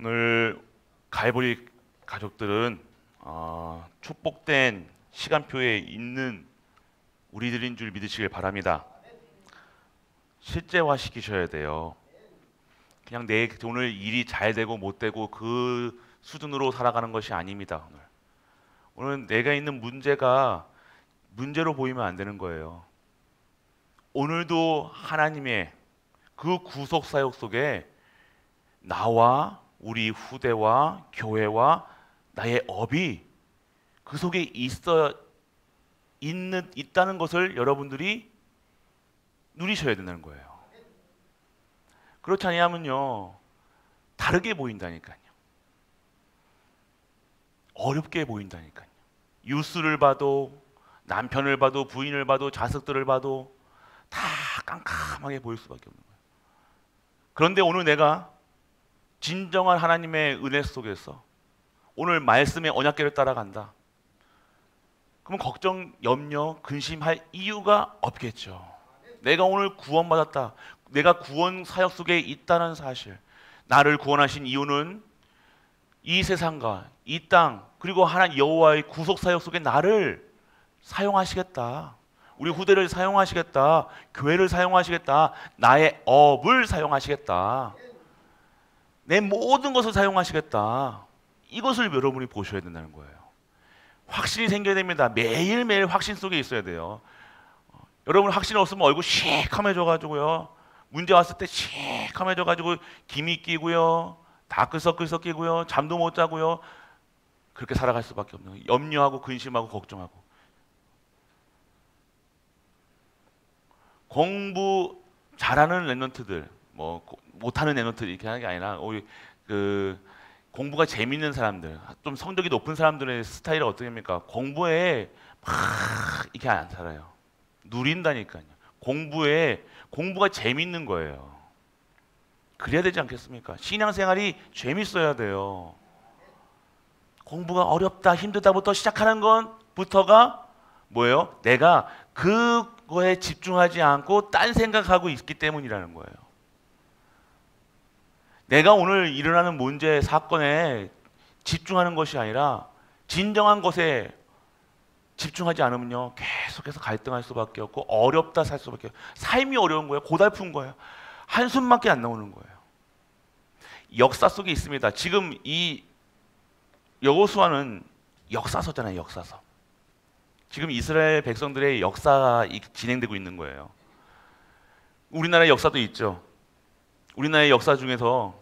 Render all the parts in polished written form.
오늘 갈보리 가족들은 축복된 시간표에 있는 우리들인 줄 믿으시길 바랍니다. 실제화시키셔야 돼요. 그냥 내 오늘 일이 잘 되고 못 되고 그 수준으로 살아가는 것이 아닙니다. 오늘 내가 있는 문제가 문제로 보이면 안 되는 거예요. 오늘도 하나님의 그 구속 사역 속에 나와 우리 후대와 교회와 나의 업이 그 속에 있다는 것을 여러분들이 누리셔야 된다는 거예요. 그렇지 않으면요 다르게 보인다니까요. 어렵게 보인다니까요. 뉴스를 봐도 남편을 봐도 부인을 봐도 자식들을 봐도 다 깜깜하게 보일 수밖에 없는 거예요. 그런데 오늘 내가 진정한 하나님의 은혜 속에서 오늘 말씀의 언약궤를 따라간다. 그러면 걱정, 염려, 근심할 이유가 없겠죠. 내가 오늘 구원받았다. 내가 구원 사역 속에 있다는 사실. 나를 구원하신 이유는 이 세상과 이 땅 그리고 하나님 여호와의 구속 사역 속에 나를 사용하시겠다. 우리 후대를 사용하시겠다. 교회를 사용하시겠다. 나의 업을 사용하시겠다. 내 모든 것을 사용하시겠다. 이것을 여러분이 보셔야 된다는 거예요. 확신이 생겨야 됩니다. 매일매일 확신 속에 있어야 돼요. 여러분 확신 없으면 얼굴 시커매져가지고요. 문제 왔을 때 시커매져가지고 김이 끼고요. 다크서클 섞이고요. 잠도 못 자고요. 그렇게 살아갈 수밖에 없는 거예요. 염려하고 근심하고 걱정하고. 공부 잘하는 랩런트들, 못하는 랩런트 이렇게 하는 게 아니라 우리 공부가 재밌는 사람들, 좀 성적이 높은 사람들의 스타일은 어떻게 합니까? 공부에 막 이렇게 안 살아요. 누린다니까요. 공부가 재밌는 거예요. 그래야 되지 않겠습니까? 신앙생활이 재밌어야 돼요. 공부가 어렵다, 힘들다부터 시작하는 것부터가 뭐예요? 내가 그거에 집중하지 않고 딴 생각하고 있기 때문이라는 거예요. 내가 오늘 일어나는 문제, 사건에 집중하는 것이 아니라 진정한 것에 집중하지 않으면요 계속해서 갈등할 수밖에 없고 어렵다 살 수밖에 없고 삶이 어려운 거예요. 고달픈 거예요. 한숨밖에 안 나오는 거예요. 역사 속에 있습니다. 지금 이 여호수아는 역사서잖아요. 역사서. 지금 이스라엘 백성들의 역사가 진행되고 있는 거예요. 우리나라의 역사도 있죠. 우리나라의 역사 중에서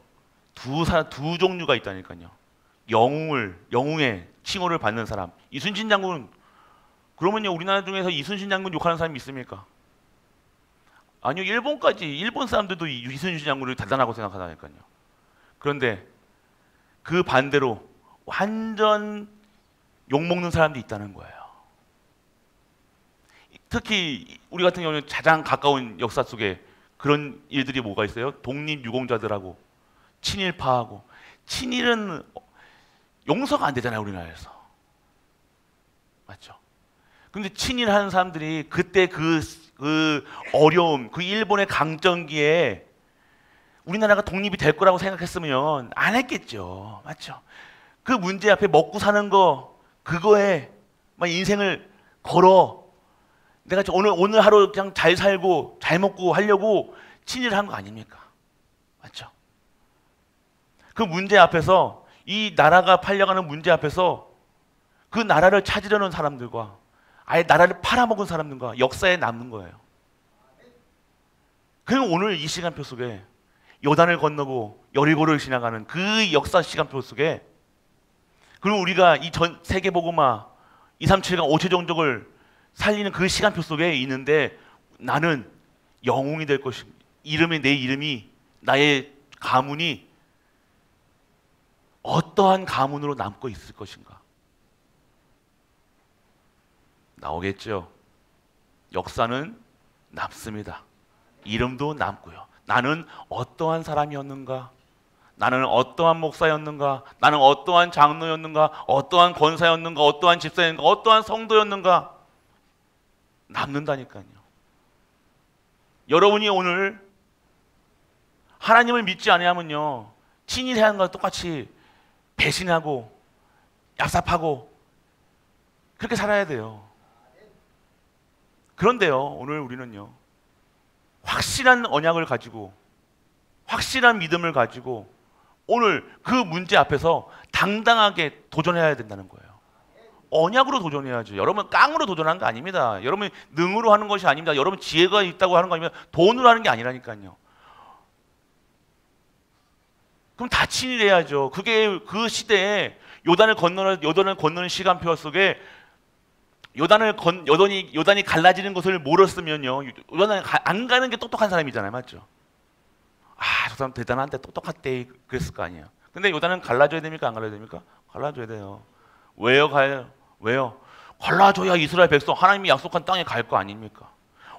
두 종류가 있다니까요. 영웅의 칭호를 받는 사람. 이순신 장군. 그러면요 우리나라 중에서 이순신 장군 욕하는 사람이 있습니까? 아니요. 일본 사람들도 이순신 장군을 대단하고 생각하다니까요. 그런데 그 반대로 완전 욕먹는 사람도 있다는 거예요. 특히 우리 같은 경우는 가장 가까운 역사 속에 그런 일들이 뭐가 있어요? 독립유공자들하고 친일파하고. 친일은 용서가 안 되잖아요 우리나라에서. 맞죠? 근데 친일하는 사람들이 그때 그 어려움, 그 일본의 강점기에 우리나라가 독립이 될 거라고 생각했으면 안 했겠죠. 맞죠? 그 문제 앞에 먹고 사는 거, 그거에 막 인생을 걸어. 내가 오늘 하루 그냥 잘 살고 잘 먹고 하려고 친일한 거 아닙니까? 맞죠? 그 문제 앞에서 이 나라가 팔려가는 문제 앞에서 그 나라를 찾으려는 사람들과 아예 나라를 팔아먹은 사람들과 역사에 남는 거예요. 그럼 오늘 이 시간표 속에 요단을 건너고 여리고를 지나가는 그 역사 시간표 속에 그리고 우리가 이 전 세계복음화 237강 5체종족을 살리는 그 시간표 속에 있는데 나는 영웅이 될 것입니다. 내 이름이 나의 가문이 어떠한 가문으로 남고 있을 것인가? 나오겠죠. 역사는 남습니다. 이름도 남고요. 나는 어떠한 사람이었는가? 나는 어떠한 목사였는가? 나는 어떠한 장로였는가? 어떠한 권사였는가? 어떠한 집사였는가? 어떠한 성도였는가? 남는다니까요. 여러분이 오늘 하나님을 믿지 아니하면요 친일해야 하는 거 똑같이 배신하고 얍삽하고 그렇게 살아야 돼요. 그런데요, 오늘 우리는요, 확실한 언약을 가지고 확실한 믿음을 가지고 오늘 그 문제 앞에서 당당하게 도전해야 된다는 거예요. 언약으로 도전해야죠. 여러분 깡으로 도전하는 거 아닙니다. 여러분 능으로 하는 것이 아닙니다. 여러분 지혜가 있다고 하는 거 아니면 돈으로 하는 게 아니라니까요. 그럼 다 친일해야죠. 그게 그 시대에 요단을 건너는 시간표 속에 요단이 갈라지는 것을 몰랐으면요, 요단을 안 가는 게 똑똑한 사람이잖아요, 맞죠? 아, 저 사람 대단한데 똑똑했대 그랬을 거 아니에요. 근데 요단은 갈라져야 됩니까, 안 갈라져야 됩니까? 갈라져야 돼요. 왜요, 가요? 왜요? 갈라져야 이스라엘 백성 하나님이 약속한 땅에 갈 거 아닙니까?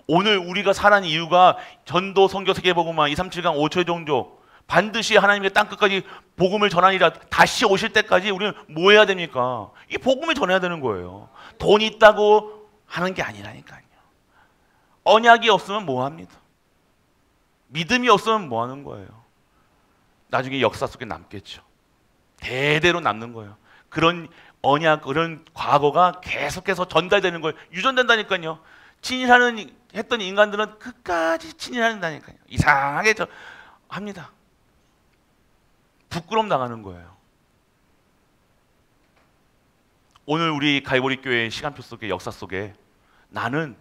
오늘 우리가 살아는 이유가 전도, 선교, 세계복음화 237강 5초의 종족 반드시 하나님의 땅 끝까지 복음을 전하니라 다시 오실 때까지 우리는 뭐 해야 됩니까? 이 복음을 전해야 되는 거예요. 돈 있다고 하는 게 아니라니까요. 언약이 없으면 뭐 합니다. 믿음이 없으면 뭐 하는 거예요. 나중에 역사 속에 남겠죠. 대대로 남는 거예요. 그런 언약, 그런 과거가 계속해서 전달되는 거예요. 유전된다니까요. 했던 인간들은 끝까지 친일한다니까요. 이상하게 합니다. 부끄럼 당하는 거예요. 오늘 우리 갈보리 교회의 시간표 속에, 역사 속에 나는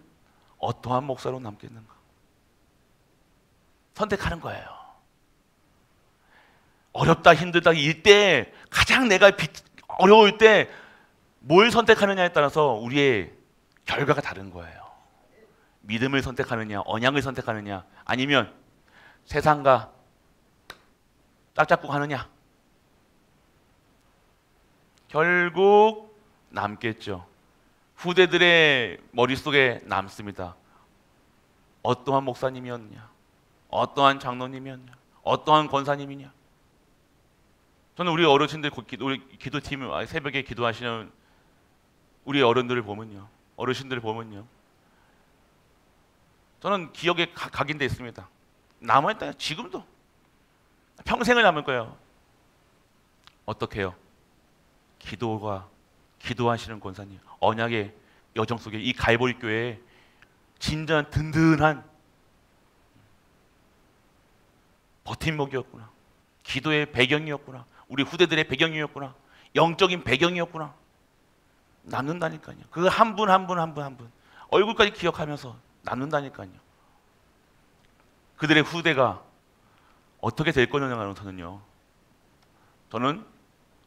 어떠한 목사로 남겠는가? 선택하는 거예요. 어렵다, 힘들다, 이때 가장 내가 어려울 때 뭘 선택하느냐에 따라서 우리의 결과가 다른 거예요. 믿음을 선택하느냐, 언약을 선택하느냐, 아니면 세상과 짝짝꿍 하느냐. 결국 남겠죠. 후대들의 머릿속에 남습니다. 어떠한 목사님이었냐, 어떠한 장로님이었냐, 어떠한 권사님이냐. 저는 우리 어르신들, 우리 기도팀 새벽에 기도하시는 우리 어른들을 보면요, 어르신들을 보면요, 저는 기억에 각인돼 있습니다. 남아있다. 지금도 평생을 남을 거예요. 어떻게 해요? 기도하시는 권사님, 언약의 여정 속에 이 갈보리 교회에 진정한 든든한 버팀목이었구나. 기도의 배경이었구나. 우리 후대들의 배경이었구나. 영적인 배경이었구나. 남는다니까요. 그 한 분 한 분 한 분 한 분 얼굴까지 기억하면서 남는다니까요. 그들의 후대가 어떻게 될 거냐는 저는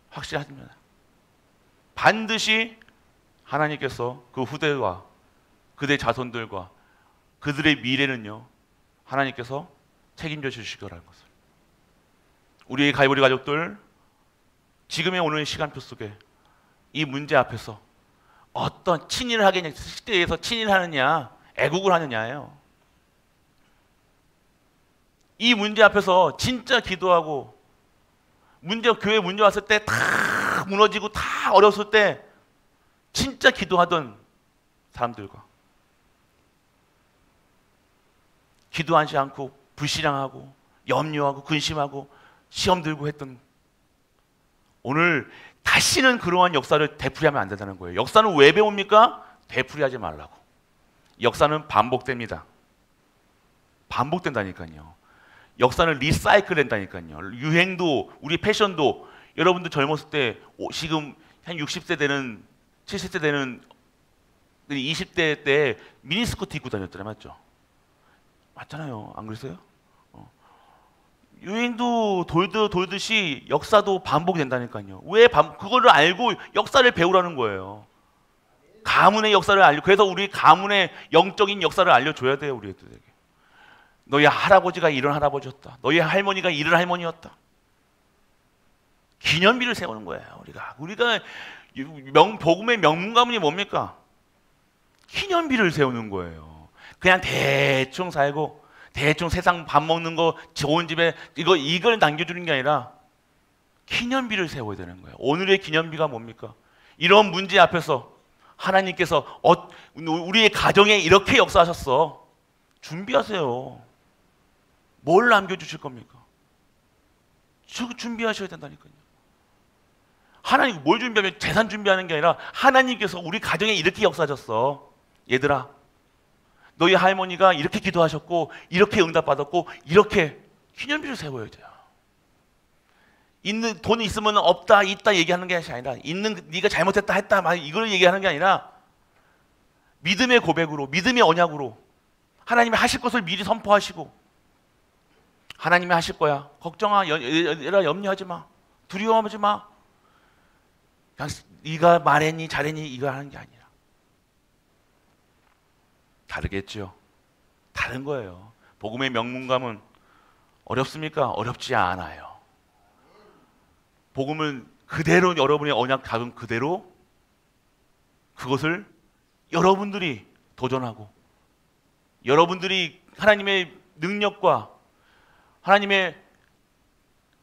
확실합니다. 반드시 하나님께서 그 후대와 그들의 자손들과 그들의 미래는요, 하나님께서 책임져 주실 거라는 것을. 우리의 갈보리 가족들, 지금의 오늘 시간표 속에 이 문제 앞에서 어떤 친일을 하겠냐, 시대에서 친일하느냐, 애국을 하느냐예요. 이 문제 앞에서 진짜 기도하고, 교회 문제 왔을 때 다 무너지고 다 어렸을 때 진짜 기도하던 사람들과 기도하지 않고 불신앙하고 염려하고 근심하고 시험 들고 했던, 오늘 다시는 그러한 역사를 되풀이하면 안 된다는 거예요. 역사는 왜 배웁니까? 되풀이하지 말라고. 역사는 반복됩니다. 반복된다니까요. 역사는 리사이클 된다니까요. 유행도, 우리 패션도, 여러분들 젊었을 때 지금 한 60세 되는 70세 되는 20대 때 미니스커트 입고 다녔잖아요. 맞죠? 맞잖아요. 안 그랬어요? 유행도 돌듯이 역사도 반복된다니까요. 왜 그거를 알고 역사를 배우라는 거예요. 가문의 역사를 알려. 그래서 우리 가문의 영적인 역사를 알려줘야 돼요, 우리 애들에게. 너희 할아버지가 이런 할아버지였다. 너희 할머니가 이런 할머니였다. 기념비를 세우는 거예요. 우리가 복음의 명문 가문이 뭡니까? 기념비를 세우는 거예요. 그냥 대충 살고 대충 세상 밥 먹는 거 좋은 집에 이걸 남겨주는 게 아니라 기념비를 세워야 되는 거예요. 오늘의 기념비가 뭡니까? 이런 문제 앞에서 하나님께서 우리의 가정에 이렇게 역사하셨어. 준비하세요. 뭘 남겨주실 겁니까? 준비하셔야 된다니까요. 하나님 뭘 준비하면 재산 준비하는 게 아니라 하나님께서 우리 가정에 이렇게 역사하셨어. 얘들아, 너희 할머니가 이렇게 기도하셨고 이렇게 응답받았고 이렇게 기념비를 세워야 돼요. 있는 돈이 있으면 없다 있다 얘기하는 게 아니라 있는 네가 잘못했다 했다 막 이걸 얘기하는 게 아니라 믿음의 고백으로 믿음의 언약으로 하나님이 하실 것을 미리 선포하시고 하나님이 하실 거야. 걱정하라 염려하지 마. 두려워하지 마. 그냥 네가 말했니 잘했니 이거 하는 게 아니라 다르겠죠. 다른 거예요. 복음의 명문감은 어렵습니까? 어렵지 않아요. 복음은 그대로 여러분의 언약 작은 그대로 그것을 여러분들이 도전하고 여러분들이 하나님의 능력과 하나님의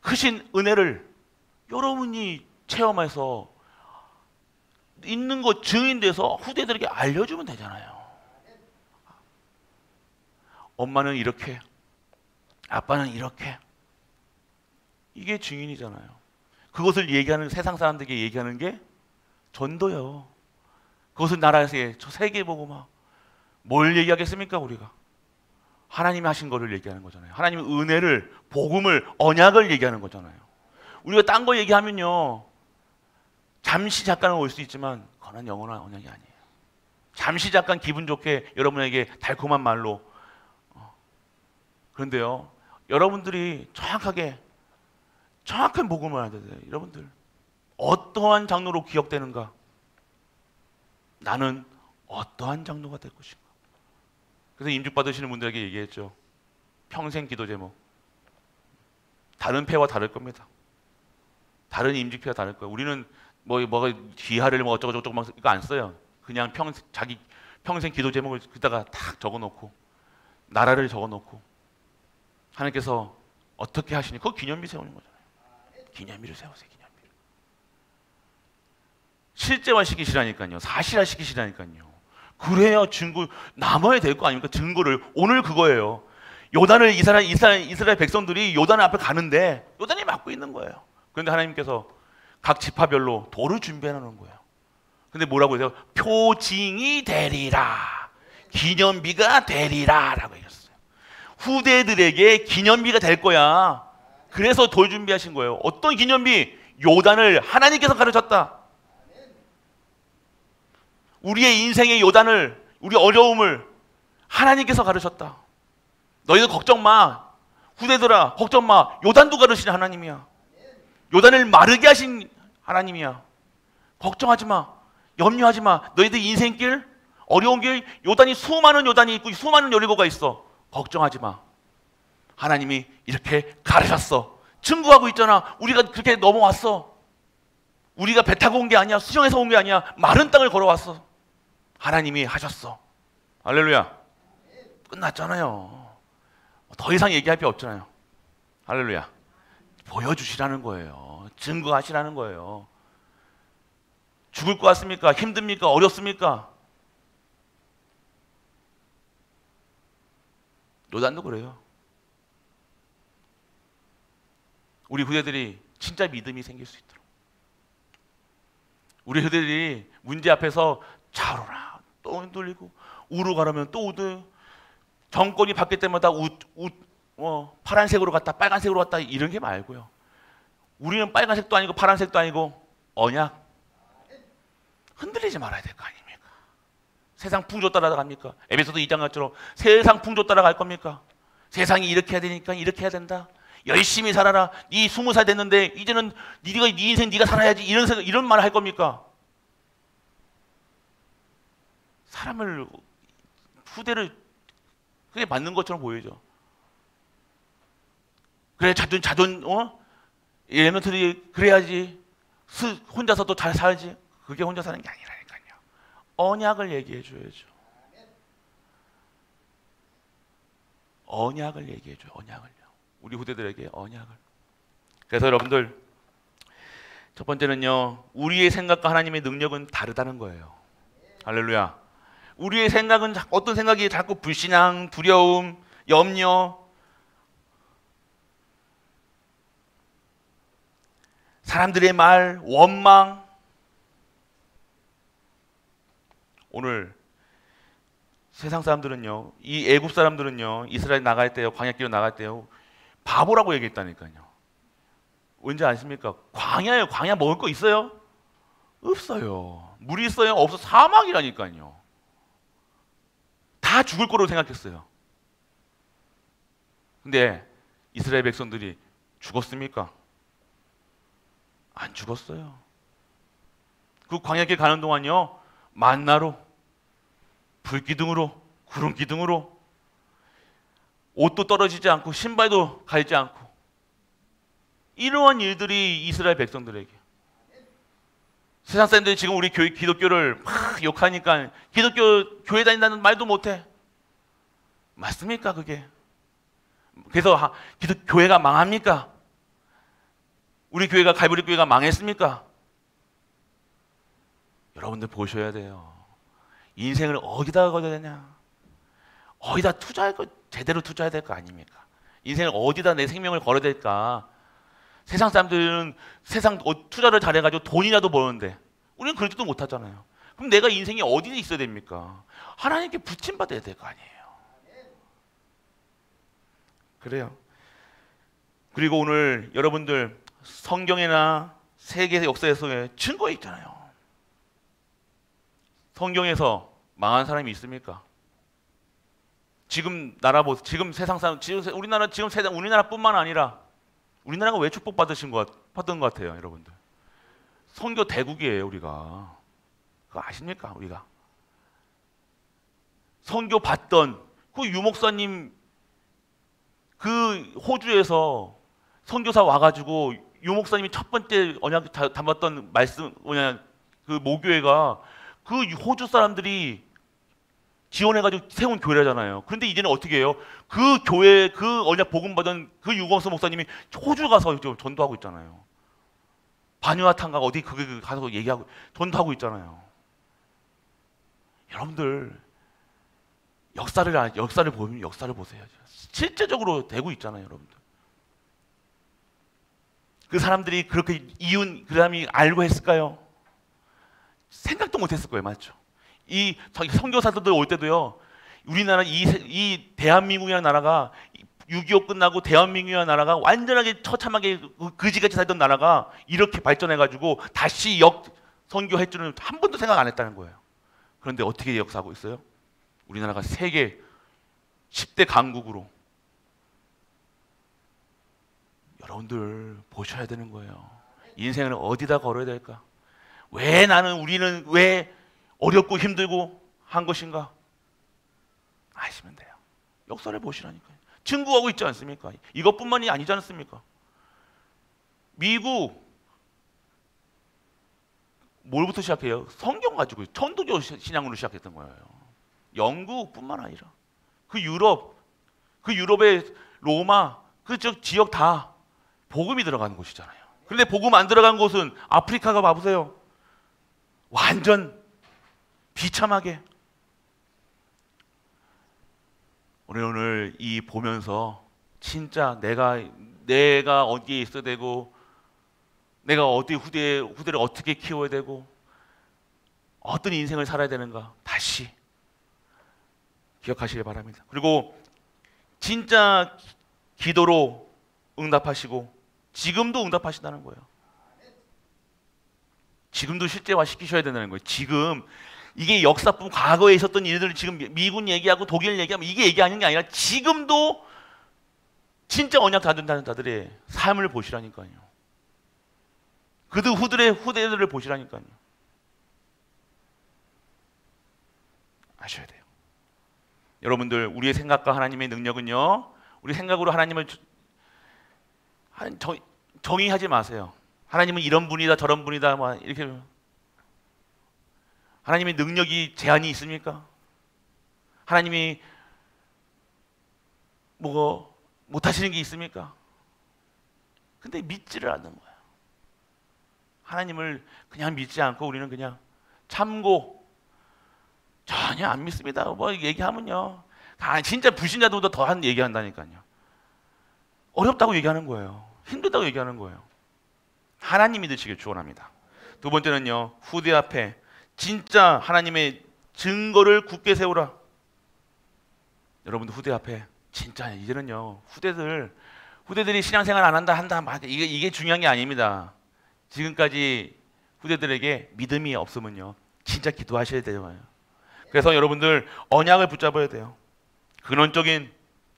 크신 은혜를 여러분이 체험해서 있는 것 증인돼서 후대들에게 알려주면 되잖아요. 엄마는 이렇게, 아빠는 이렇게. 이게 증인이잖아요. 그것을 얘기하는 세상 사람들에게 얘기하는 게 전도요. 그것을 나라에서 저 세계 보고 막 뭘 얘기하겠습니까 우리가? 하나님이 하신 거를 얘기하는 거잖아요. 하나님의 은혜를, 복음을, 언약을 얘기하는 거잖아요. 우리가 딴 거 얘기하면요 잠시 잠깐은 올 수 있지만 그건 영원한 언약이 아니에요. 잠시 잠깐 기분 좋게 여러분에게 달콤한 말로 그런데요 여러분들이 정확한 복음을 알아야 돼요. 여러분들 어떠한 장로로 기억되는가? 나는 어떠한 장로가 될 것인가? 그래서 임직 받으시는 분들에게 얘기했죠. 평생 기도 제목. 다른 패와 다를 겁니다. 다른 임직패와 다를 거예요. 우리는 뭐가 귀하를 뭐 어쩌고저쩌고 막 이거 안 써요. 그냥 자기 평생 기도 제목을 그다가 탁 적어놓고 나라를 적어놓고 하나님께서 어떻게 하시니? 그거 기념비 세우는 거잖아요. 기념비를 세우세요. 기념비를. 실제화 시키시라니까요. 사실화 시키시라니까요. 그래야 증거 남아야 될 거 아닙니까? 증거를. 오늘 그거예요. 요단을 이스라엘 백성들이 요단 앞에 가는데 요단이 막고 있는 거예요. 그런데 하나님께서 각 지파별로 돌을 준비해 놓은 거예요. 근데 뭐라고 해요? 표징이 되리라. 기념비가 되리라 라고 얘기했어요. 후대들에게 기념비가 될 거야. 그래서 돌 준비하신 거예요. 어떤 기념비? 요단을 하나님께서 가르쳤다. 우리의 인생의 요단을, 우리 어려움을 하나님께서 가르쳤다. 너희들 걱정 마. 후대들아 걱정 마. 요단도 가르치는 하나님이야. 요단을 마르게 하신 하나님이야. 걱정하지 마. 염려하지 마. 너희들 인생길, 어려운 길, 수많은 요단이 있고 수많은 여리고가 있어. 걱정하지 마. 하나님이 이렇게 가르쳤어. 증거하고 있잖아. 우리가 그렇게 넘어왔어. 우리가 배 타고 온 게 아니야. 수정해서 온 게 아니야. 마른 땅을 걸어왔어. 하나님이 하셨어. 할렐루야. 끝났잖아요. 더 이상 얘기할 필요 없잖아요. 할렐루야. 보여주시라는 거예요. 증거하시라는 거예요. 죽을 것 같습니까? 힘듭니까? 어렵습니까? 요단도 그래요. 우리 후대들이 진짜 믿음이 생길 수 있도록 우리 후대들이 문제 앞에서 좌로라 또 흔들리고 우로 가라면 또 우드 정권이 바뀔 때마다 파란색으로 갔다 빨간색으로 갔다 이런 게 말고요. 우리는 빨간색도 아니고 파란색도 아니고 언약. 흔들리지 말아야 될 거 아닙니까? 세상 풍조 따라갑니까? 에베소서 2장처럼 세상 풍조 따라갈 겁니까? 세상이 이렇게 해야 되니까 이렇게 해야 된다. 열심히 살아라. 네 20살 됐는데 이제는 네 인생 네가 살아야지. 이런 말을 할 겁니까? 사람을 후대를 그게 맞는 것처럼 보이죠. 그래 얘네들이 그래야지 혼자서도 잘 살지. 그게 혼자 사는 게 아니라니까요. 언약을 얘기해 줘야죠. 언약을 얘기해 줘요. 언약을요. 우리 후대들에게 언약을. 그래서 여러분들 첫 번째는요. 우리의 생각과 하나님의 능력은 다르다는 거예요. 할렐루야. 우리의 생각은 어떤 생각이 자꾸 불신앙, 두려움, 염려 사람들의 말, 원망. 오늘 세상 사람들은요, 이 애굽 사람들은요, 이스라엘 나갈 때요, 광야길로 나갈 때요, 바보라고 얘기했다니까요. 왠지 아십니까? 광야예요. 광야 먹을 거 있어요? 없어요. 물이 있어요? 없어. 사막이라니까요. 다 죽을 거로 생각했어요. 근데 이스라엘 백성들이 죽었습니까? 안 죽었어요. 그 광야길 가는 동안요, 만나로, 불기둥으로, 구름기둥으로, 옷도 떨어지지 않고 신발도 갈지 않고, 이러한 일들이 이스라엘 백성들에게. 세상 사람들이 지금 우리 기독교를 막 욕하니까 기독교 교회 다닌다는 말도 못해. 맞습니까 그게? 그래서 교회가 망합니까? 우리 교회가 갈보리 교회가 망했습니까? 여러분들 보셔야 돼요. 인생을 어디다 걸어야 되냐? 어디다 투자할 거 제대로 투자해야 될 거 아닙니까? 인생을 어디다 내 생명을 걸어야 될까? 세상 사람들은 세상 투자를 잘해가지고 돈이라도 버는데 우리는 그러지도 못하잖아요. 그럼 내가 인생이 어디에 있어야 됩니까? 하나님께 부침받아야 될 거 아니에요. 그래요. 그리고 오늘 여러분들 성경이나 세계 역사에서의 증거 있잖아요. 성경에서 망한 사람이 있습니까? 지금 지금 세상 사람, 지금 우리나라뿐만 아니라 우리나라가 왜 축복받던 것 같아요, 여러분들? 선교 대국이에요, 우리가. 그거 아십니까, 우리가? 선교 받던 그 유목사님 그 호주에서 선교사 와가지고 유목사님이 첫 번째 언약 담았던 말씀 그 모교회가 그 호주 사람들이 지원해가지고 세운 교회잖아요. 그런데 이제는 어떻게 해요? 그 교회 그 언약 복음 받은 그 유광수 목사님이 호주 가서 전도하고 있잖아요. 바누아탄가 어디 그게 가서 얘기하고 전도하고 있잖아요. 여러분들 역사를 보면 역사를 보세요. 실제적으로 되고 있잖아요, 여러분들. 그 사람들이 그렇게 그 사람이 알고 했을까요? 생각도 못했을 거예요, 맞죠? 이 선교사들도 올 때도요. 우리나라 이 대한민국이라는 나라가 6.25 끝나고 대한민국이라는 나라가 완전하게 처참하게 그지같이 살던 나라가 이렇게 발전해가지고 다시 선교할 줄은 한 번도 생각 안 했다는 거예요. 그런데 어떻게 역사하고 있어요? 우리나라가 세계 10대 강국으로. 여러분들 보셔야 되는 거예요. 인생을 어디다 걸어야 될까? 우리는 왜 어렵고 힘들고 한 것인가? 아시면 돼요. 역사를 보시라니까요. 증거하고 있지 않습니까? 이것뿐만이 아니지 않습니까? 미국 뭘부터 시작해요? 성경 가지고 천도교 신앙으로 시작했던 거예요. 영국뿐만 아니라 그 유럽의 로마 그쪽 지역 다 복음이 들어가는 곳이잖아요. 그런데 복음 안 들어간 곳은 아프리카가 봐보세요. 완전 비참하게. 오늘 이 보면서 진짜 내가 어디에 있어야 되고 내가 어디 후대를 어떻게 키워야 되고 어떤 인생을 살아야 되는가 다시 기억하시길 바랍니다. 그리고 진짜 기도로 응답하시고 지금도 응답하신다는 거예요. 지금도 실제화 시키셔야 된다는 거예요. 지금 이게 역사뿐 과거에 있었던 일들을 지금 미군 얘기하고 독일 얘기하면 이게 얘기하는 게 아니라 지금도 진짜 언약 받은 자들의 삶을 보시라니까요. 그들 후대들을 보시라니까요. 아셔야 돼요. 여러분들 우리의 생각과 하나님의 능력은요. 우리 생각으로 하나님을 정의하지 마세요. 하나님은 이런 분이다 저런 분이다 막 이렇게. 하나님의 능력이 제한이 있습니까? 하나님이 못하시는 게 있습니까? 근데 믿지를 않는 거예요. 하나님을 그냥 믿지 않고 우리는 그냥 참고 전혀 안 믿습니다. 얘기하면요. 진짜 불신자들보다 더한 얘기한다니까요. 어렵다고 얘기하는 거예요. 힘들다고 얘기하는 거예요. 하나님 믿으시길 축원합니다. 두 번째는요, 후대 앞에 진짜 하나님의 증거를 굳게 세우라. 여러분들 후대 앞에 진짜 이제는요, 후대들이 신앙생활 안 한다 이게 중요한 게 아닙니다. 지금까지 후대들에게 믿음이 없으면요, 진짜 기도하셔야 돼요. 그래서 여러분들 언약을 붙잡아야 돼요. 근원적인,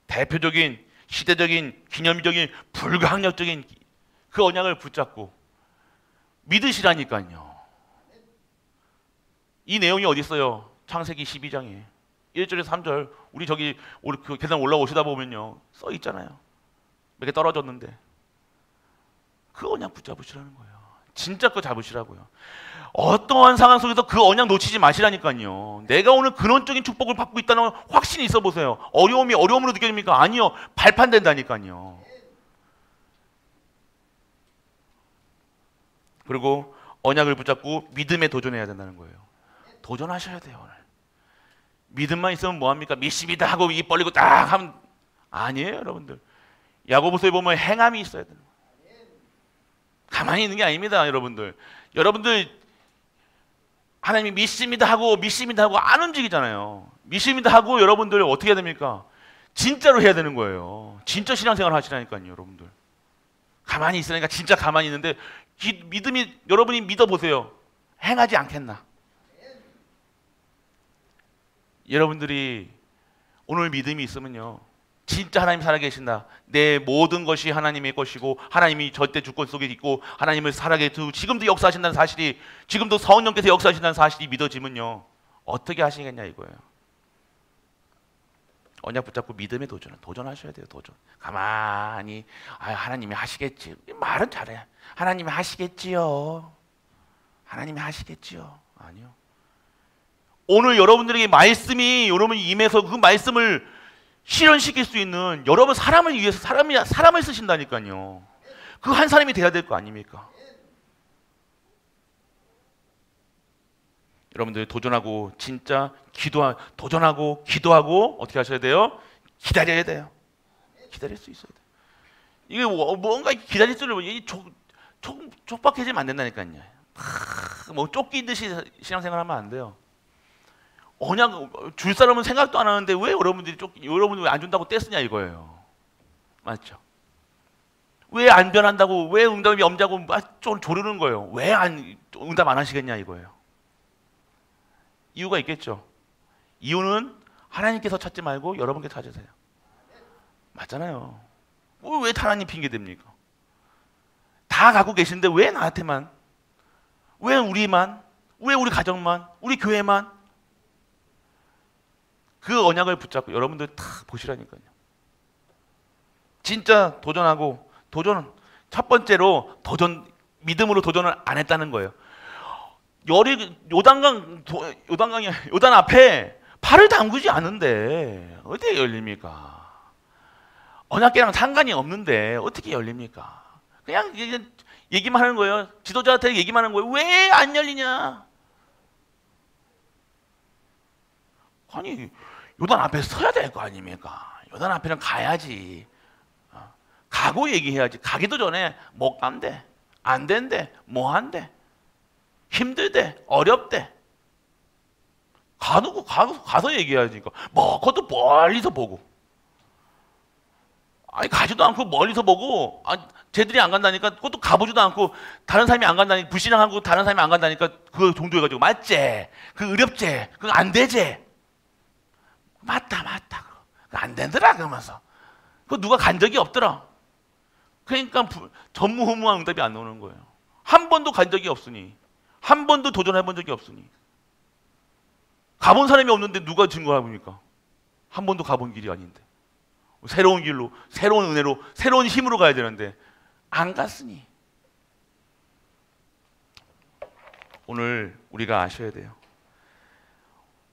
대표적인, 시대적인, 기념적인, 불가항력적인 그 언약을 붙잡고 믿으시라니까요. 이 내용이 어디 있어요? 창세기 12장에 1절에서 3절. 우리 저기 그 계단 올라오시다 보면요, 써 있잖아요. 몇 개 떨어졌는데 그 언약 붙잡으시라는 거예요. 진짜 그거 잡으시라고요. 어떠한 상황 속에서 그 언약 놓치지 마시라니까요. 내가 오늘 근원적인 축복을 받고 있다는 확신이 있어 보세요. 어려움이 어려움으로 느껴집니까? 아니요. 발판된다니까요. 그리고 언약을 붙잡고 믿음에 도전해야 된다는 거예요. 도전하셔야 돼요. 오늘. 믿음만 있으면 뭐합니까? 믿습니다 하고 입 벌리고 딱 하면 아니에요. 여러분들. 야고보서에 보면 행함이 있어야 돼요. 가만히 있는 게 아닙니다. 여러분들 하나님이 믿습니다 하고 안 움직이잖아요. 믿습니다 하고 여러분들 어떻게 해야 됩니까? 진짜로 해야 되는 거예요. 진짜 신앙생활 하시라니까요. 여러분들 가만히 있으니까 진짜 가만히 있는데 믿음이, 여러분이 믿어보세요. 행하지 않겠나? 여러분들이 오늘 믿음이 있으면요, 진짜 하나님 살아계신다. 내 모든 것이 하나님의 것이고 하나님이 절대 주권 속에 있고 하나님을 살아계 두고 지금도 역사하신다는 사실이, 지금도 성령께서 역사하신다는 사실이 믿어지면요, 어떻게 하시겠냐 이거예요. 언약 붙잡고 믿음에 도전하셔야 돼요. 도전. 가만히 하나님이 하시겠지. 말은 잘해. 하나님이 하시겠지요. 하나님이 하시겠지요. 아니요. 오늘 여러분들에게 말씀이 여러분이 임해서 그 말씀을 실현시킬 수 있는, 여러분 사람을 위해서 사람을 쓰신다니까요. 그 한 사람이 돼야 될 거 아닙니까? 여러분들 도전하고 진짜 도전하고 기도하고 어떻게 하셔야 돼요? 기다려야 돼요. 기다릴 수 있어야 돼요. 이게 뭔가 기다릴 줄을 촉박해지면 안 된다니까요. 뭐 쫓기듯이 신앙생활하면 안 돼요. 언약 줄 사람은 생각도 안 하는데 왜 여러분들이 여러분들 왜 안 준다고 떼쓰냐 이거예요. 맞죠? 왜 안 변한다고, 왜 응답이 없냐고 좀 조르는 거예요. 왜 응답 안 하시겠냐 이거예요. 이유가 있겠죠. 이유는 하나님께서 찾지 말고 여러분께서 찾으세요. 맞잖아요. 왜 하나님 핑계 댑니까? 다 갖고 계신데 왜 나한테만? 왜 우리만? 왜 우리 가정만? 우리 교회만? 그 언약을 붙잡고 여러분들 다 보시라니까요. 진짜 첫 번째로 믿음으로 도전을 안 했다는 거예요. 요단 앞에 발을 담그지 않은데 어떻게 열립니까? 언약궤랑 상관이 없는데 어떻게 열립니까? 그냥 얘기만 하는 거예요. 지도자한테 얘기만 하는 거예요. 왜 안 열리냐? 아니, 요단 앞에 서야 될 거 아닙니까? 요단 앞에는 가야지. 가고 얘기해야지. 가기도 전에 못 간대, 안 된대, 뭐 한대, 힘들대, 어렵대. 가서 얘기해야지. 그것도 멀리서 보고. 아니, 가지도 않고 멀리서 보고, 쟤들이 안 간다니까 그것도 가보지도 않고, 다른 사람이 안 간다니까, 불신앙하고 다른 사람이 안 간다니까 그거 동조해가지고, 맞지? 그 어렵지? 그거 안 되지? 맞다. 그거 안 되더라, 그러면서. 그거 누가 간 적이 없더라. 그러니까 전무후무한 응답이 안 나오는 거예요. 한 번도 간 적이 없으니, 한 번도 도전해본 적이 없으니. 가본 사람이 없는데 누가 증거해봅니까? 한 번도 가본 길이 아닌데. 새로운 길로, 새로운 은혜로, 새로운 힘으로 가야 되는데 안 갔으니. 오늘 우리가 아셔야 돼요.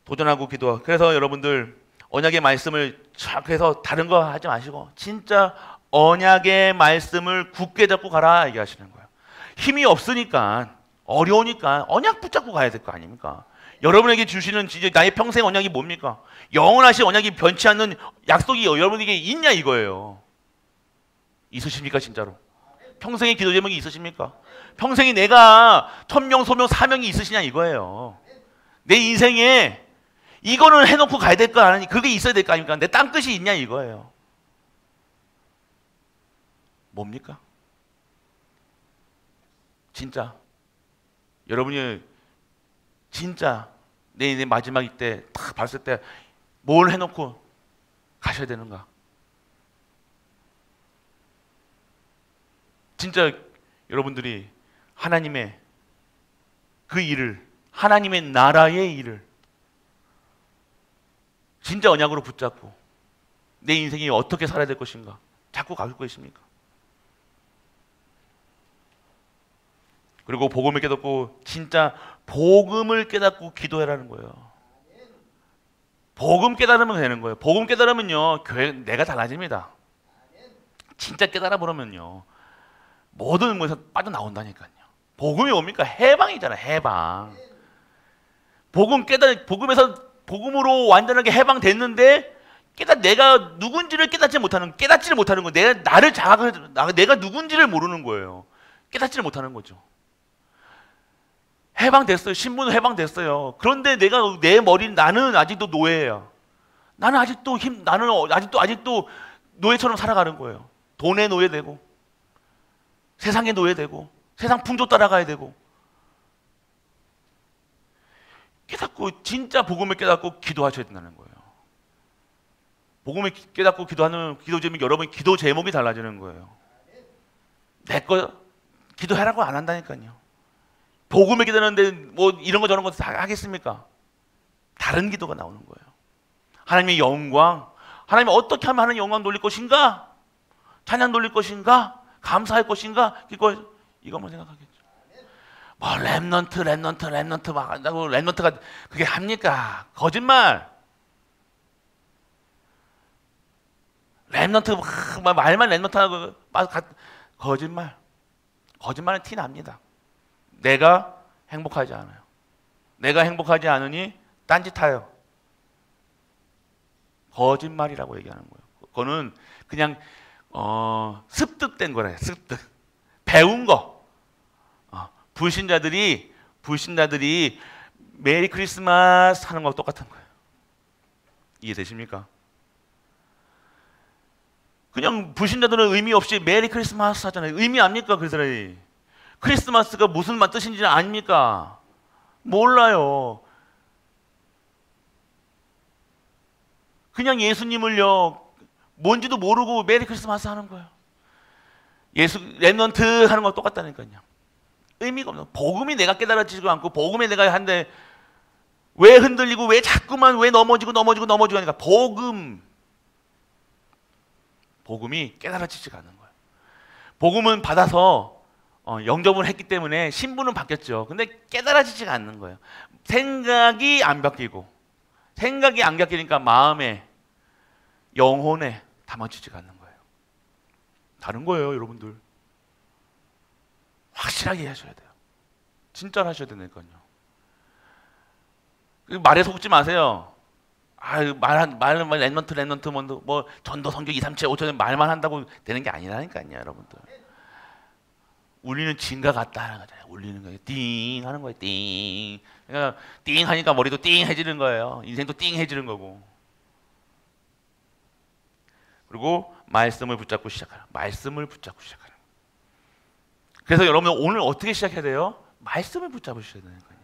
도전하고 기도하고. 그래서 여러분들 언약의 말씀을 쫙 해서 다른 거 하지 마시고 진짜 언약의 말씀을 굳게 잡고 가라 얘기하시는 거예요. 힘이 없으니까, 어려우니까 언약 붙잡고 가야 될 거 아닙니까? 여러분에게 주시는 진짜 나의 평생 언약이 뭡니까? 영원하신 언약이 변치 않는 약속이 여러분에게 있냐 이거예요. 있으십니까 진짜로? 평생의 기도 제목이 있으십니까? 평생에 내가 천명, 소명, 사명이 있으시냐 이거예요. 내 인생에 이거는 해놓고 가야 될 거 아니? 그게 있어야 될 거 아닙니까? 내 땅끝이 있냐 이거예요. 뭡니까? 진짜 여러분이 진짜 내 인생 마지막 때 딱 봤을 때 뭘 해놓고 가셔야 되는가? 진짜 여러분들이 하나님의 그 일을, 하나님의 나라의 일을 진짜 언약으로 붙잡고 내 인생이 어떻게 살아야 될 것인가 자꾸 가실 것입니까? 그리고 복음을 깨닫고 진짜 복음을 깨닫고 기도해라는 거예요. 복음 깨달으면 되는 거예요. 복음 깨달으면요 교회 내가 달라집니다. 진짜 깨달아 보면요 모든 것에서 빠져나온다니까요. 복음이 뭡니까? 해방이잖아요. 해방. 복음에서 복음으로 완전하게 해방됐는데 내가 누군지를 깨닫지를 못하는 거예요. 내가 나를 내가 누군지를 모르는 거예요. 깨닫지를 못하는 거죠. 해방됐어요. 신분은 해방됐어요. 그런데 내 머리는 나는 아직도 노예예요. 나는 아직도 노예처럼 살아가는 거예요. 돈에 노예되고 세상에 노예되고 세상 풍조 따라가야 되고 깨닫고 진짜 복음을 깨닫고 기도하셔야 된다는 거예요. 복음을 깨닫고 기도하는 기도 제목이 여러분 기도 제목이 달라지는 거예요. 내 거 기도하라고 안 한다니까요. 복음을 기도하는데 뭐 이런 거 저런 거 다 하겠습니까? 다른 기도가 나오는 거예요. 하나님의 영광, 하나님이 어떻게 하면 하나님의 영광 돌릴 것인가? 찬양 돌릴 것인가? 감사할 것인가? 이것만 생각하겠죠. 뭐 랩넌트 막 한다고 랩넌트가 그게 합니까? 거짓말. 랩넌트 말만 랩넌트하고 거짓말. 거짓말은 티 납니다. 내가 행복하지 않아요. 내가 행복하지 않으니 딴짓하여. 거짓말이라고 얘기하는 거예요. 그거는 그냥 습득된 거래요. 습득. 배운 거. 불신자들이 메리 크리스마스 하는 거랑 똑같은 거예요. 이해되십니까? 그냥 불신자들은 의미 없이 메리 크리스마스 하잖아요. 의미 압니까? 그 사람이. 크리스마스가 무슨 뜻인지는 아닙니까? 몰라요. 그냥 예수님을요 뭔지도 모르고 메리 크리스마스 하는 거예요. 랩넌트 하는 거 똑같다니까요. 의미가 없는 복음이 내가 깨달아지지도 않고 복음에 내가 한데 왜 흔들리고 왜 자꾸만 왜 넘어지고 하니까 복음이 깨달아지지가 않는 거예요. 복음은 받아서 영접을 했기 때문에 신분은 바뀌었죠. 근데 깨달아지지가 않는 거예요. 생각이 안 바뀌니까 마음에 영혼에 담아지지가 않는 거예요. 다른 거예요, 여러분들. 확실하게 하셔야 돼요. 진짜로 하셔야 되니까요. 말에 속지 마세요. 랩넌트 뭐 전도 성경 2, 3, 7, 5천 말만 한다고 되는 게 아니라니까요, 여러분들. 울리는 진가 같다 하는 거잖아요. 울리는 거예요. 띵 하는 거예요. 띵. 그러니까 띵 하니까 머리도 띵해지는 거예요. 인생도 띵해지는 거고. 그리고 말씀을 붙잡고 시작하는. 그래서 여러분 오늘 어떻게 시작해야 돼요? 말씀을 붙잡으셔야 되니까요.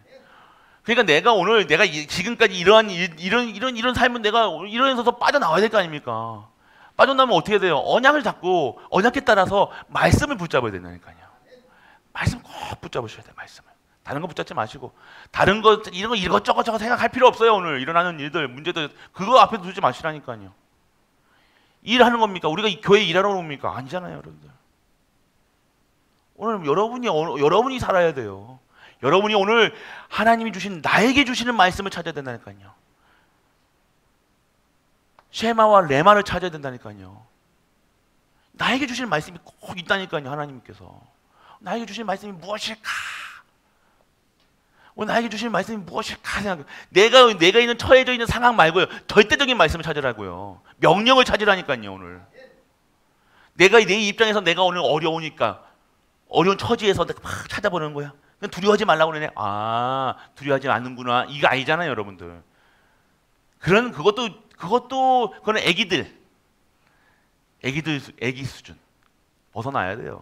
그러니까 내가 지금까지 이런 삶은 내가 이러면서 빠져나와야 될 거 아닙니까? 빠져나오면 어떻게 돼요? 언약을 잡고 언약에 따라서 말씀을 붙잡아야 된다니까요. 말씀 꼭 붙잡으셔야 돼요. 말씀을. 다른 거 붙잡지 마시고 다른 거 이런 거 이것저것 생각할 필요 없어요. 오늘 일어나는 일들 문제들 그거 앞에 두지 마시라니까요. 일하는 겁니까? 우리가 이 교회 일하러 옵니까? 아니잖아요, 여러분들. 오늘 여러분이 살아야 돼요. 여러분이 오늘 하나님이 주신 나에게 주시는 말씀을 찾아야 된다니까요. 쉐마와 레마를 찾아야 된다니까요. 나에게 주시는 말씀이 꼭 있다니까요. 하나님께서 나에게 주시는 말씀이 무엇일까? 나에게 주시는 말씀이 무엇일까 생각. 내가 있는 처해져 있는 상황 말고요. 절대적인 말씀을 찾으라고요. 명령을 찾으라니까요. 오늘 내가 내 입장에서 내가 오늘 어려우니까 어려운 처지에서 막 찾아보는 거야. 두려워하지 말라고 그러네. 아, 두려워하지 않는구나. 이거 아니잖아요, 여러분들. 그거는 애기 수준. 벗어나야 돼요.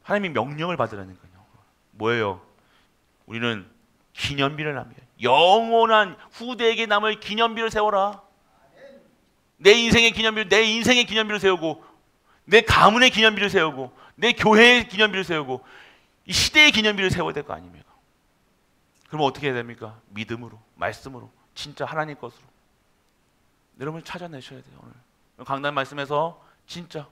하나님이 명령을 받으라니까요. 뭐예요? 우리는 기념비를 남겨요. 영원한 후대에게 남을 기념비를 세워라. 내 인생의 기념비를 세우고, 내 가문의 기념비를 세우고, 내 교회의 기념비를 세우고, 이 시대의 기념비를 세워야 될 거 아닙니까? 그러면 어떻게 해야 됩니까? 믿음으로, 말씀으로, 진짜 하나님 것으로. 여러분 찾아내셔야 돼요. 오늘 강단 말씀에서 진짜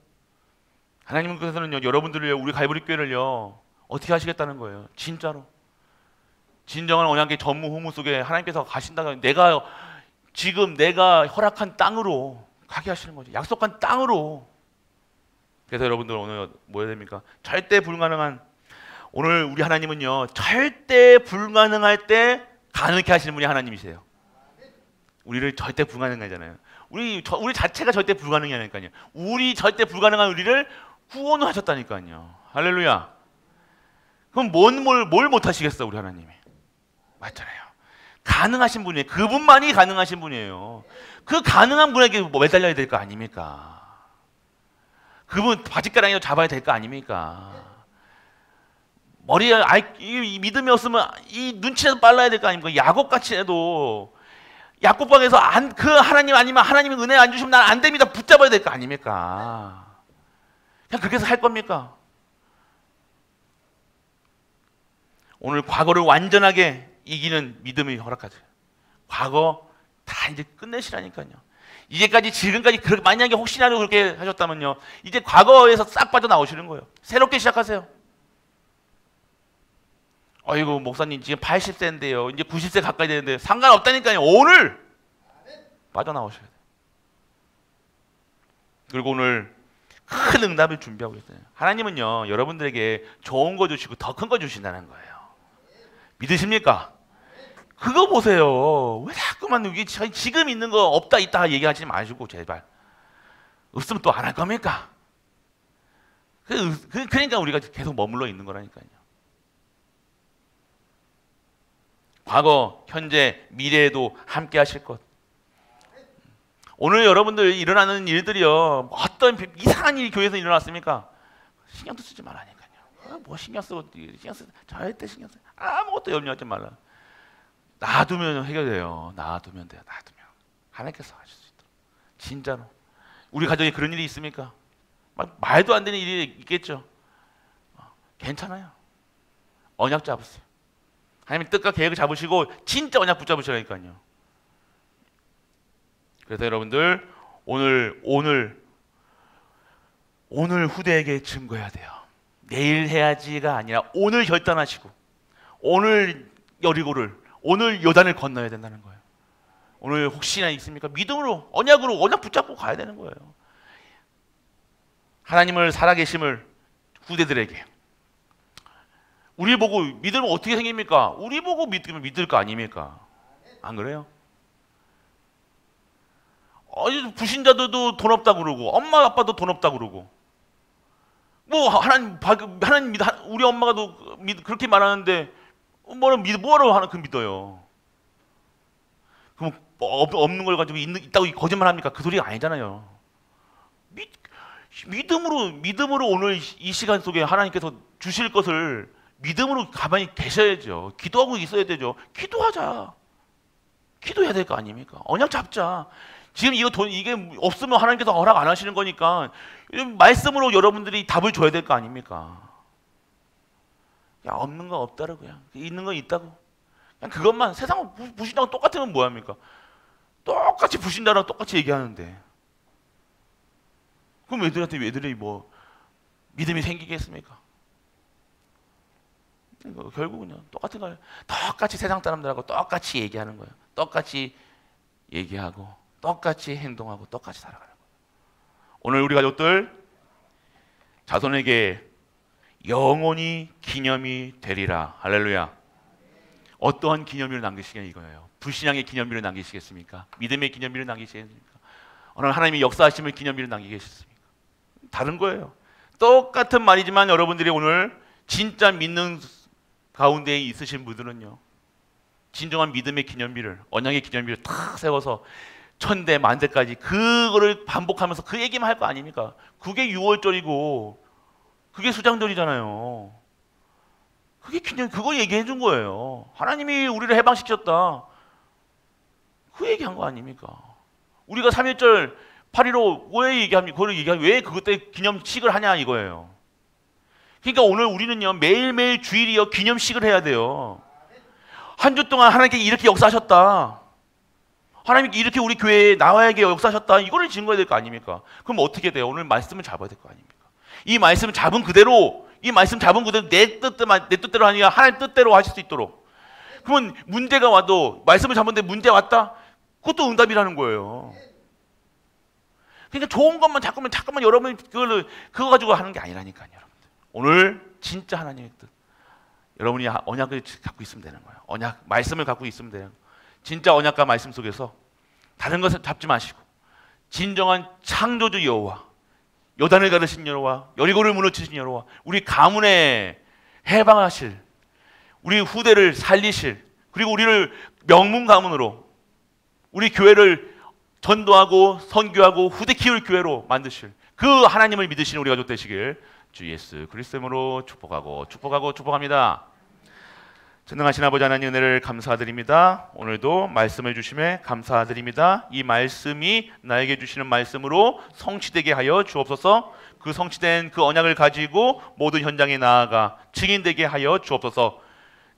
하나님께서는요, 여러분들을요, 우리 갈보리 교회를요, 어떻게 하시겠다는 거예요? 진짜로. 진정한 언약의 전무후무 속에 하나님께서 가신다고, 지금 내가 허락한 땅으로 가게 하시는 거죠. 약속한 땅으로. 그래서 여러분들 오늘 뭐 해야 됩니까? 절대 불가능한, 오늘 우리 하나님은요, 절대 불가능할 때 가능케 하시는 분이 하나님이세요. 우리를 절대 불가능하잖아요. 우리 자체가 절대 불가능이 아니니까요. 우리 절대 불가능한 우리를 구원하셨다니까요. 할렐루야. 그럼 뭘 못하시겠어, 우리 하나님이? 맞잖아요. 가능하신 분이에요. 그분만이 가능하신 분이에요. 그 가능한 분에게 매달려야 될 거 아닙니까? 그분 바짓가랑이로 잡아야 될 거 아닙니까? 이 믿음이 없으면 이 눈치라도 빨라야 될 거 아닙니까? 야곱같이 해도 야곱방에서 그 하나님 아니면 하나님이 은혜 안 주시면 난 안 됩니다. 붙잡아야 될 거 아닙니까? 그냥 그렇게 해서 할 겁니까? 오늘 과거를 완전하게 이기는 믿음이 허락하죠. 과거 다 이제 끝내시라니까요. 지금까지 그렇게 만약에 혹시라도 그렇게 하셨다면요, 이제 과거에서 싹 빠져나오시는 거예요. 새롭게 시작하세요. 아이고 목사님 지금 80세인데요. 이제 90세 가까이 되는데 상관없다니까요. 오늘 빠져나오셔야 돼요. 그리고 오늘 큰 응답을 준비하고 있어요. 하나님은요, 여러분들에게 좋은 거 주시고 더 큰 거 주신다는 거예요. 믿으십니까? 그거 보세요. 왜 자꾸만 여기 지금 있는 거 없다 있다 얘기하지 마시고 제발. 없으면 또 안 할 겁니까? 그러니까 우리가 계속 머물러 있는 거라니까요. 과거, 현재, 미래에도 함께 하실 것. 오늘 여러분들 일어나는 일들이요, 어떤 이상한 일이 교회에서 일어났습니까? 신경도 쓰지 말라니까요. 뭐 신경 쓰고 저때 신경 쓰고 아무것도 염려하지 말라. 놔두면 해결돼요. 놔두면 돼요. 놔두면 하나님께서 하실 수 있도록. 진짜로. 우리 가정에 그런 일이 있습니까? 말도 안 되는 일이 있겠죠. 괜찮아요. 언약 잡으세요. 하나님 뜻과 계획을 잡으시고 진짜 언약 붙잡으시라니까요. 그래서 여러분들 오늘 후대에게 증거해야 돼요. 내일 해야지가 아니라 오늘 결단하시고 오늘 여리고를, 오늘 요단을 건너야 된다는 거예요. 오늘 혹시나 있습니까? 믿음으로 언약 붙잡고 가야 되는 거예요. 하나님을 살아계심을 후대들에게. 우리 보고 믿으면 어떻게 생깁니까? 우리 보고 믿으면 믿을 거 아닙니까? 안 그래요? 부신자들도 돈 없다 그러고 엄마 아빠도 돈 없다 그러고 뭐 하나님 우리 엄마가 그렇게 말하는데 뭐라고 믿어요? 그럼 없는 걸 가지고 있다고 거짓말 합니까? 그 소리가 아니잖아요. 믿음으로 오늘 이 시간 속에 하나님께서 주실 것을 믿음으로 가만히 계셔야죠. 기도하고 있어야 되죠. 기도해야 될 거 아닙니까? 언약 잡자. 지금 이게 없으면 하나님께서 허락 안 하시는 거니까 말씀으로 여러분들이 답을 줘야 될 거 아닙니까? 야, 없는 거 없다고 그냥 있는 건 있다고. 그냥 그것만 세상 부신다고 똑같으면 뭐 합니까? 똑같이 부신다랑 똑같이 얘기하는데 그럼 애들이 뭐 믿음이 생기겠습니까? 결국은요 똑같은 거예요. 똑같이 세상 사람들하고 똑같이 얘기하는 거예요. 똑같이 얘기하고 똑같이 행동하고 똑같이 살아가는 거예요. 오늘 우리 가족들 자손에게 영원히 기념이 되리라. 할렐루야. 어떠한 기념비를 남기시겠냐 이거예요. 불신앙의 기념비를 남기시겠습니까? 믿음의 기념비를 남기시겠습니까? 오늘 하나님이 역사하심을 기념비를 남기겠습니까? 다른 거예요. 똑같은 말이지만 여러분들이 오늘 진짜 믿는 가운데 있으신 분들은요, 진정한 믿음의 기념비를, 언약의 기념비를 탁 세워서 천대 만대까지 그거를 반복하면서 그 얘기만 할 거 아닙니까? 그게 6월절이고 그게 수장절이잖아요. 그게 그거 얘기해 준 거예요. 하나님이 우리를 해방시켰다. 그 얘기한 거 아닙니까? 우리가 3.1절 8.15 왜 얘기합니까? 그걸 얘기하면 왜 그것 때 기념식을 하냐 이거예요. 그러니까 오늘 우리는요, 매일매일 주일이요 기념식을 해야 돼요. 한 주 동안 하나님께 이렇게 역사하셨다. 하나님께 이렇게 우리 교회에 나와에게 역사하셨다. 이거를 증거해야 될 거 아닙니까? 그럼 어떻게 돼요? 오늘 말씀을 잡아야 될 거 아닙니까? 이 말씀을 잡은 그대로, 내 뜻대로 아니라 하나님 뜻대로 하실 수 있도록. 그러면 문제가 와도, 말씀을 잡았는데 문제 왔다? 그것도 응답이라는 거예요. 그러니까 좋은 것만 자꾸만 여러분이 그거 가지고 하는 게 아니라니까요, 여러분들. 오늘 진짜 하나님의 뜻. 여러분이 언약을 갖고 있으면 되는 거예요. 말씀을 갖고 있으면 돼요. 진짜 언약과 말씀 속에서 다른 것을 잡지 마시고 진정한 창조주 여호와, 요단을 가르신 여호와, 여리고를 무너뜨리신 여호와, 우리 가문에 해방하실, 우리 후대를 살리실, 그리고 우리를 명문 가문으로 우리 교회를 전도하고 선교하고 후대 키울 교회로 만드실 그 하나님을 믿으시는 우리 가족 되시길 주 예수 그리스도로 축복합니다. 전능하신 아버지 하나님 은혜를 감사드립니다. 오늘도 말씀을 주심에 감사드립니다. 이 말씀이 나에게 주시는 말씀으로 성취되게 하여 주옵소서. 그 성취된 그 언약을 가지고 모든 현장에 나아가 증인되게 하여 주옵소서.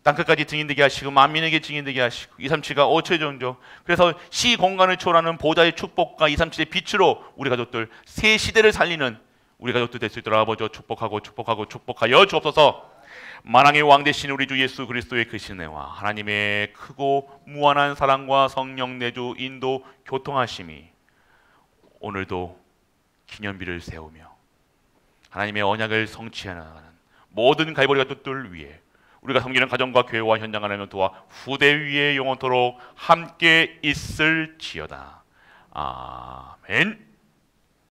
땅끝까지 증인되게 하시고 만민에게 증인되게 하시고 237가 5초의 정조, 그래서 시 공간을 초월하는 보좌의 축복과 237의 빛으로 우리 가족들 새 시대를 살리는 우리 가족들 될 수 있도록 아버지 축복하여 주옵소서. 만왕의 왕 되신 우리 주 예수 그리스도의 그 신혜와 하나님의 크고 무한한 사랑과 성령 내주 인도 교통하심이 오늘도 기념비를 세우며 하나님의 언약을 성취해 나가는 모든 갈보리 가족들 위해 우리가 섬기는 가정과 교회와 현장 하나님을 도와 후대 위에 영원토록 함께 있을지어다. 아멘.